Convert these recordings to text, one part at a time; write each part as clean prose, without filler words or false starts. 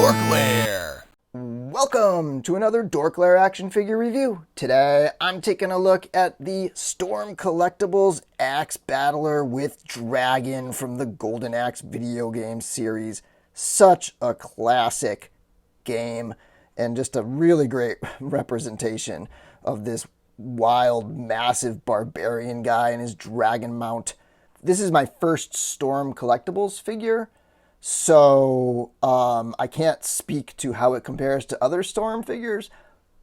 DorkLair. Welcome to another DorkLair action figure review. Today I'm taking a look at the Storm Collectibles Axe Battler with Dragon from the Golden Axe video game series. Such a classic game and just a really great representation of this wild, massive barbarian guy and his dragon mount. This is my first Storm Collectibles figure. So I can't speak to how it compares to other Storm figures,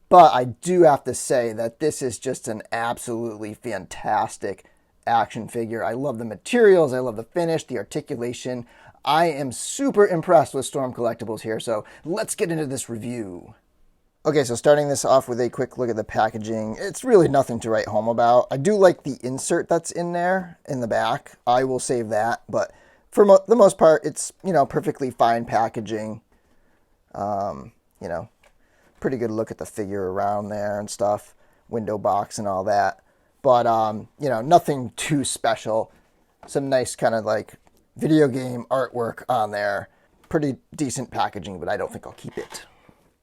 but I do have to say that this is just an absolutely fantastic action figure. I love the materials, I love the finish, the articulation. I am super impressed with Storm Collectibles here, so let's get into this review. Okay, so starting this off with a quick look at the packaging, it's really nothing to write home about. I do like the insert that's in there in the back. I will save that, but for the most part, it's, perfectly fine packaging. Pretty good look at the figure around there and stuff. Window box and all that. But, nothing too special. Some nice kind of like video game artwork on there. Pretty decent packaging, but I don't think I'll keep it.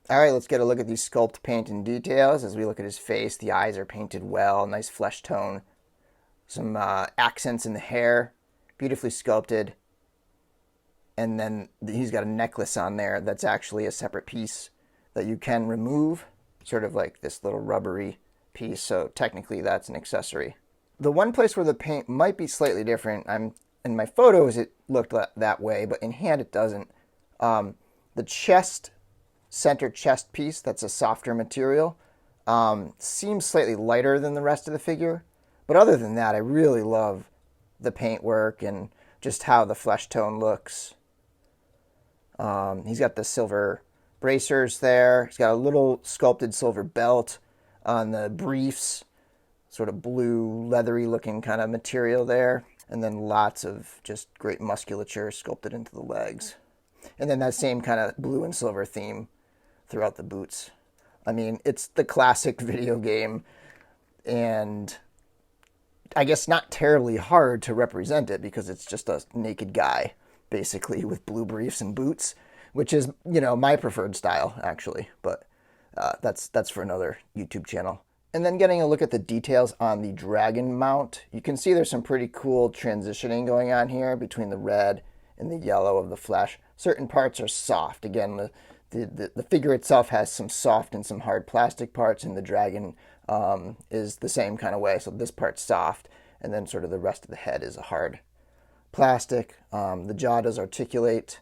All right, let's get a look at the sculpt, paint, and details. As we look at his face, the eyes are painted well. Nice flesh tone. Some accents in the hair. Beautifully sculpted. And then he's got a necklace on there that's actually a separate piece that you can remove. Sort of like this little rubbery piece, so technically that's an accessory. The one place where the paint might be slightly different, in my photos it looked that way, but in hand it doesn't. The center chest piece, that's a softer material, seems slightly lighter than the rest of the figure. But other than that, I really love the paintwork and just how the flesh tone looks. He's got the silver bracers there. He's got a little sculpted silver belt on the briefs, sort of blue, leathery looking kind of material there. And then lots of just great musculature sculpted into the legs. And then that same kind of blue and silver theme throughout the boots. I mean, it's the classic video game, and I guess not terribly hard to represent it because it's just a naked guy, basically, with blue briefs and boots, which is, my preferred style, actually. But that's for another YouTube channel. And then getting a look at the details on the dragon mount, you can see there's some pretty cool transitioning going on here between the red and the yellow of the flesh. Certain parts are soft. Again, the figure itself has some soft and some hard plastic parts, and the dragon is the same kind of way. So this part's soft, and then sort of the rest of the head is a hard plastic. The jaw does articulate.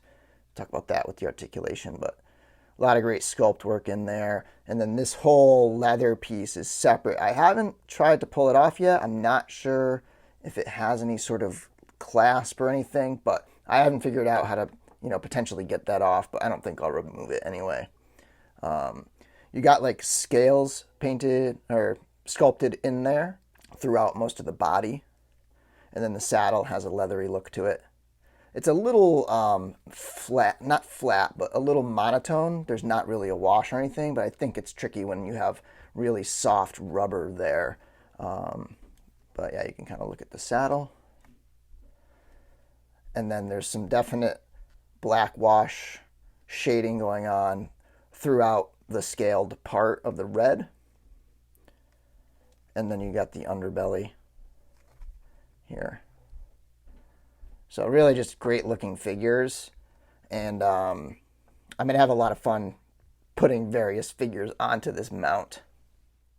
Talk about that with the articulation, but a lot of great sculpt work in there. And then this whole leather piece is separate. I haven't tried to pull it off yet. I'm not sure if it has any sort of clasp or anything, but I haven't figured out how to, potentially get that off, but I don't think I'll remove it anyway. You got like scales painted or sculpted in there throughout most of the body. And then the saddle has a leathery look to it. It's a little flat, not flat, but a little monotone. There's not really a wash or anything, but I think it's tricky when you have really soft rubber there. But yeah, you can kind of look at the saddle. And then there's some definite black wash shading going on throughout the scaled part of the red. And then you got the underbelly here. So really just great looking figures. And I'm going to have a lot of fun putting various figures onto this mount.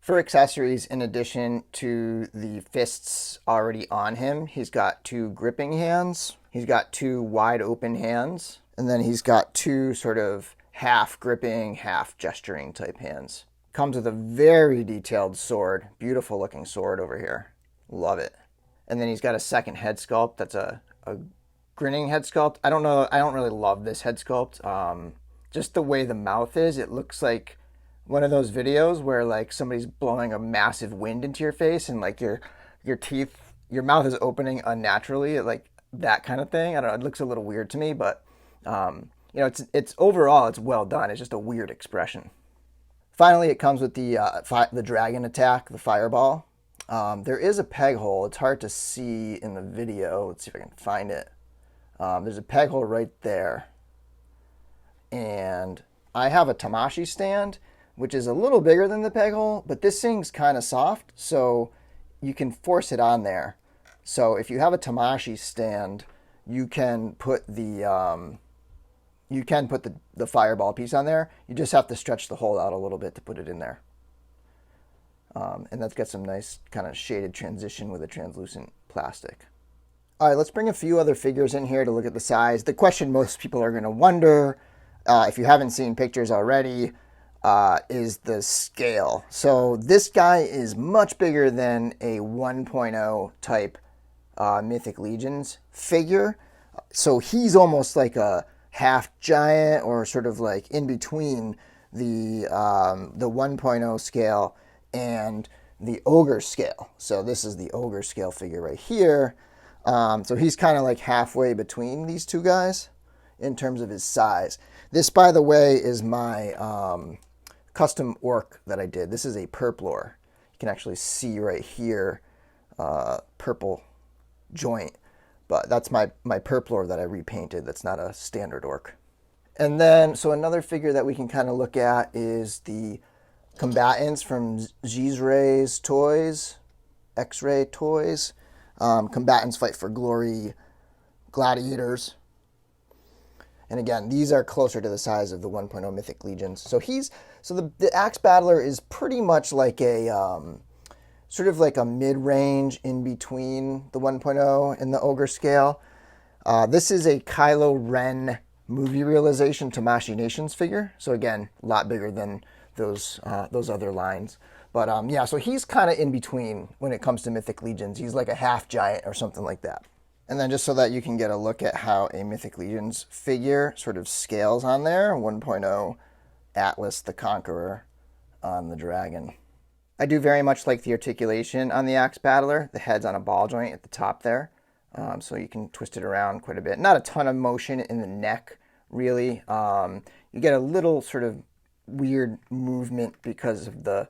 For accessories, in addition to the fists already on him, he's got two gripping hands. He's got two wide open hands. And then he's got two sort of half gripping, half gesturing type hands. Comes with a very detailed sword. Beautiful looking sword over here. Love it. And then he's got a second head sculpt. That's a grinning head sculpt. I don't know. I don't really love this head sculpt. Just the way the mouth is, it looks like one of those videos where like somebody's blowing a massive wind into your face and like your teeth, your mouth is opening unnaturally, like that kind of thing. I don't know. It looks a little weird to me, but it's overall it's well done. It's just a weird expression. Finally, it comes with the dragon attack, the fireball. There is a peg hole. It's hard to see in the video. Let's see if I can find it. There's a peg hole right there. And I have a Tamashi stand, which is a little bigger than the peg hole, but this thing's kind of soft, so you can force it on there. So if you have a Tamashi stand, you can put the fireball piece on there. You just have to stretch the hole out a little bit to put it in there. And that's got some nice kind of shaded transition with a translucent plastic. All right, let's bring a few other figures in here to look at the size. The question most people are going to wonder, if you haven't seen pictures already, is the scale. So this guy is much bigger than a 1.0 type Mythic Legions figure. So he's almost like a half giant, or sort of like in between the 1.0 scale and the ogre scale. So this is the ogre scale figure right here. So he's kind of like halfway between these two guys in terms of his size. This, by the way, is my custom orc that I did. This is a purpler. You can actually see right here, purple joint. But that's my purpler that I repainted. That's not a standard orc. And then, so another figure that we can kind of look at is the combatants from X-Ray's Toys. X-Ray Toys. Combatants Fight for Glory Gladiators. And again, these are closer to the size of the 1.0 Mythic Legions. So the Axe Battler is pretty much like a sort of like a mid-range in between the 1.0 and the ogre scale. This is a Kylo Ren movie realization Tamashii Nations figure. So again, a lot bigger than those other lines. But yeah, so he's kind of in between when it comes to Mythic Legions. He's like a half giant or something like that. And then just so that you can get a look at how a Mythic Legions figure sort of scales on there, 1.0 Atlas the Conqueror on the dragon. I do very much like the articulation on the Axe Battler. The head's on a ball joint at the top there, so you can twist it around quite a bit. Not a ton of motion in the neck, really. You get a little sort of weird movement because of the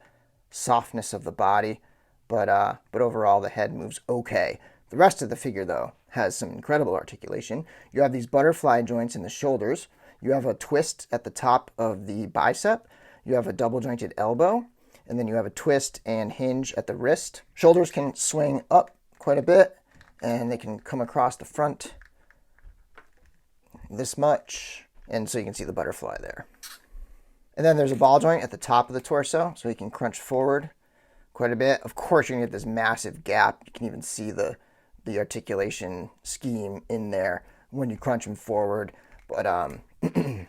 softness of the body, but overall the head moves okay. The rest of the figure, though, has some incredible articulation. You have these butterfly joints in the shoulders. You have a twist at the top of the bicep. You have a double jointed elbow. And then you have a twist and hinge at the wrist. Shoulders can swing up quite a bit, and they can come across the front this much. And so you can see the butterfly there. And then there's a ball joint at the top of the torso, so you can crunch forward quite a bit. Of course, you're going to get this massive gap. You can even see the articulation scheme in there when you crunch him forward. But and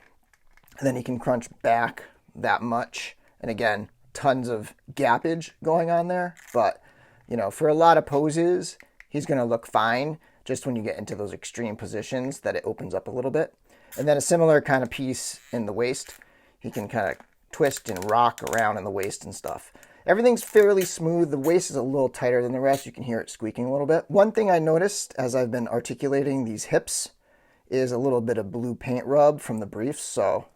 then you can crunch back that much. And again, tons of gappage going on there. But, you know, for a lot of poses, he's going to look fine. Just when you get into those extreme positions that it opens up a little bit. And then a similar kind of piece in the waist. He can kind of twist and rock around in the waist and stuff. Everything's fairly smooth. The waist is a little tighter than the rest. You can hear it squeaking a little bit. One thing I noticed as I've been articulating these hips is a little bit of blue paint rub from the briefs, so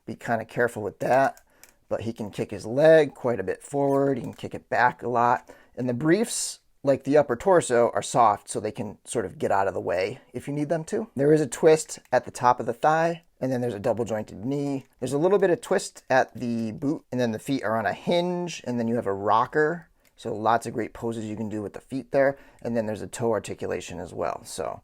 be kind of careful with that. But he can kick his leg quite a bit forward. He can kick it back a lot. And the briefs, like the upper torso, are soft, so they can sort of get out of the way if you need them to. There is a twist at the top of the thigh, and then there's a double jointed knee. There's a little bit of twist at the boot, and then the feet are on a hinge, and then you have a rocker. So lots of great poses you can do with the feet there. And then there's a toe articulation as well. So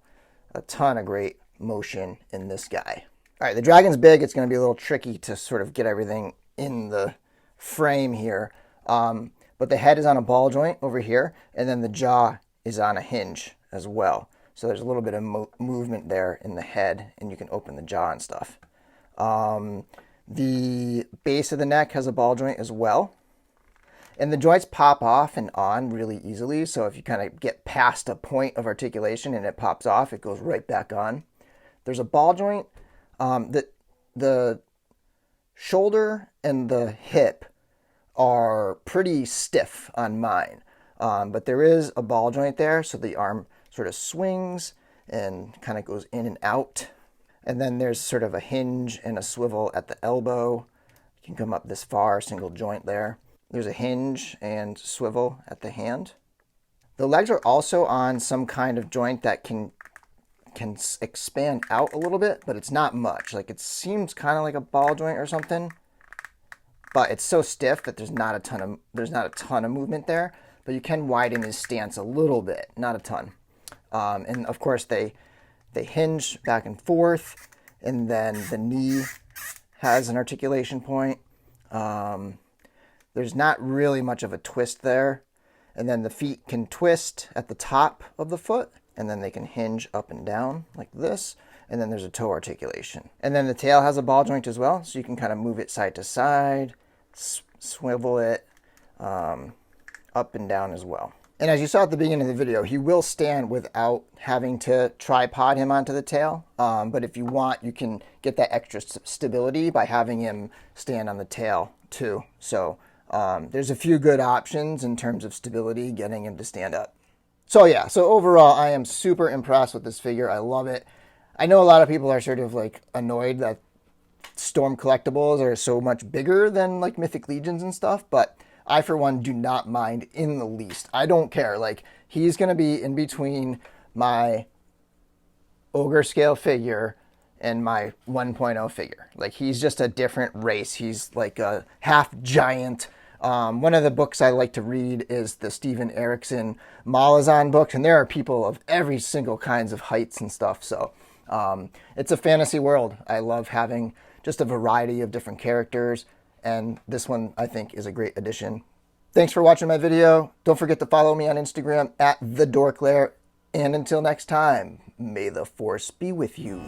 a ton of great motion in this guy. All right, the dragon's big. It's going to be a little tricky to sort of get everything in the frame here. But the head is on a ball joint over here, and then the jaw is on a hinge as well. So there's a little bit of movement there in the head, and you can open the jaw and stuff. The base of the neck has a ball joint as well. And the joints pop off and on really easily. So if you kind of get past a point of articulation and it pops off, it goes right back on. There's a ball joint. The shoulder and the hip are pretty stiff on mine. But there is a ball joint there, so the arm sort of swings and kind of goes in and out. And then there's sort of a hinge and a swivel at the elbow. You can come up this far, single joint there. There's a hinge and swivel at the hand. The legs are also on some kind of joint that can can expand out a little bit, but it's not much. Like, it seems kind of like a ball joint or something, but it's so stiff that there's not a ton of movement there. But you can widen his stance a little bit, not a ton. And of course they hinge back and forth, and then the knee has an articulation point. There's not really much of a twist there. And then the feet can twist at the top of the foot, and then they can hinge up and down like this. And then there's a toe articulation. And then the tail has a ball joint as well, so you can kind of move it side to side, swivel it up and down as well. And as you saw at the beginning of the video, he will stand without having to tripod him onto the tail. But if you want, you can get that extra stability by having him stand on the tail too. So there's a few good options in terms of stability, getting him to stand up. So yeah, so overall, I am super impressed with this figure. I love it. I know a lot of people are sort of like annoyed that Storm Collectibles are so much bigger than like Mythic Legions and stuff, but I, for one, do not mind in the least. I don't care. Like, he's going to be in between my Ogre scale figure and my 1.0 figure. Like, he's just a different race. He's like a half giant. One of the books I like to read is the Steven Erikson Malazan books, and there are people of every single kinds of heights and stuff. So it's a fantasy world. I love having just a variety of different characters, and this one I think is a great addition. Thanks for watching my video. Don't forget to follow me on Instagram at the DorkLair, and until next time, may the force be with you.